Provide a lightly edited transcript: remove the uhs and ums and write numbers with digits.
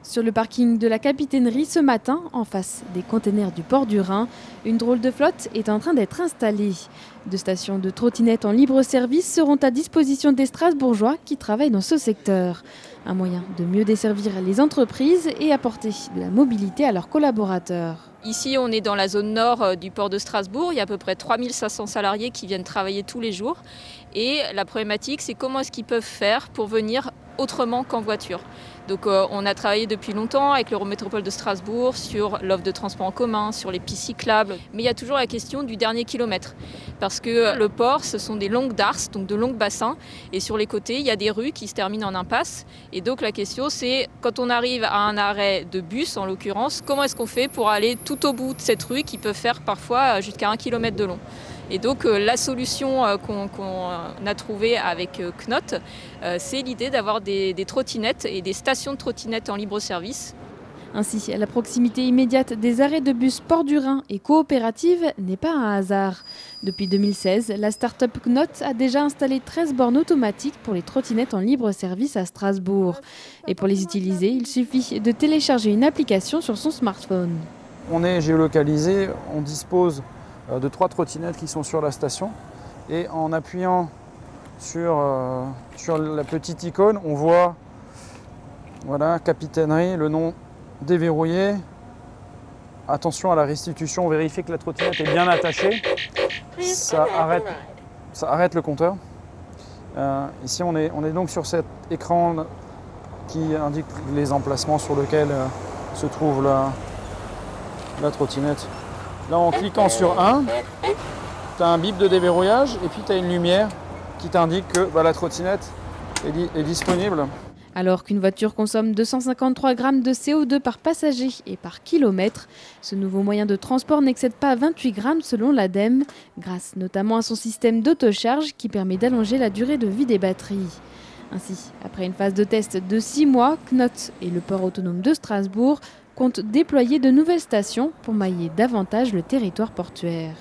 Sur le parking de la capitainerie ce matin, en face des containers du port du Rhin, une drôle de flotte est en train d'être installée. Deux stations de trottinettes en libre service seront à disposition des Strasbourgeois qui travaillent dans ce secteur. Un moyen de mieux desservir les entreprises et apporter de la mobilité à leurs collaborateurs. Ici, on est dans la zone nord du port de Strasbourg. Il y a à peu près 3500 salariés qui viennent travailler tous les jours. Et la problématique, c'est comment est-ce qu'ils peuvent faire pour venir autrement qu'en voiture. Donc on a travaillé depuis longtemps avec l'Eurométropole de Strasbourg sur l'offre de transport en commun, sur les pistes cyclables. Mais il y a toujours la question du dernier kilomètre. Parce que le port, ce sont des longues darses, donc de longs bassins. Et sur les côtés, il y a des rues qui se terminent en impasse. Et donc la question, c'est quand on arrive à un arrêt de bus, en l'occurrence, comment est-ce qu'on fait pour aller tout au bout de cette rue qui peut faire parfois jusqu'à 1 kilomètre de long. Et donc la solution qu'on a trouvée avec Knot, c'est l'idée d'avoir des trottinettes et des stations de trottinettes en libre service. Ainsi, la proximité immédiate des arrêts de bus Port du Rhin et coopérative n'est pas un hasard. Depuis 2016, la start-up Knot a déjà installé 13 bornes automatiques pour les trottinettes en libre service à Strasbourg. Et pour les utiliser, il suffit de télécharger une application sur son smartphone. On est géolocalisé, on dispose de 3 trottinettes qui sont sur la station. Et en appuyant sur la petite icône, on voit voilà, capitainerie, le nom déverrouillé. Attention à la restitution, vérifiez que la trottinette est bien attachée. Ça arrête le compteur. Ici, on est donc sur cet écran qui indique les emplacements sur lesquels se trouve la trottinette. Là, en cliquant sur 1, tu as un bip de déverrouillage et puis tu as une lumière qui t'indique que la trottinette est disponible. Alors qu'une voiture consomme 253 grammes de CO2 par passager et par kilomètre, ce nouveau moyen de transport n'excède pas 28 grammes selon l'ADEME, grâce notamment à son système d'autocharge qui permet d'allonger la durée de vie des batteries. Ainsi, après une phase de test de 6 mois, Knot et le port autonome de Strasbourg comptent déployer de nouvelles stations pour mailler davantage le territoire portuaire.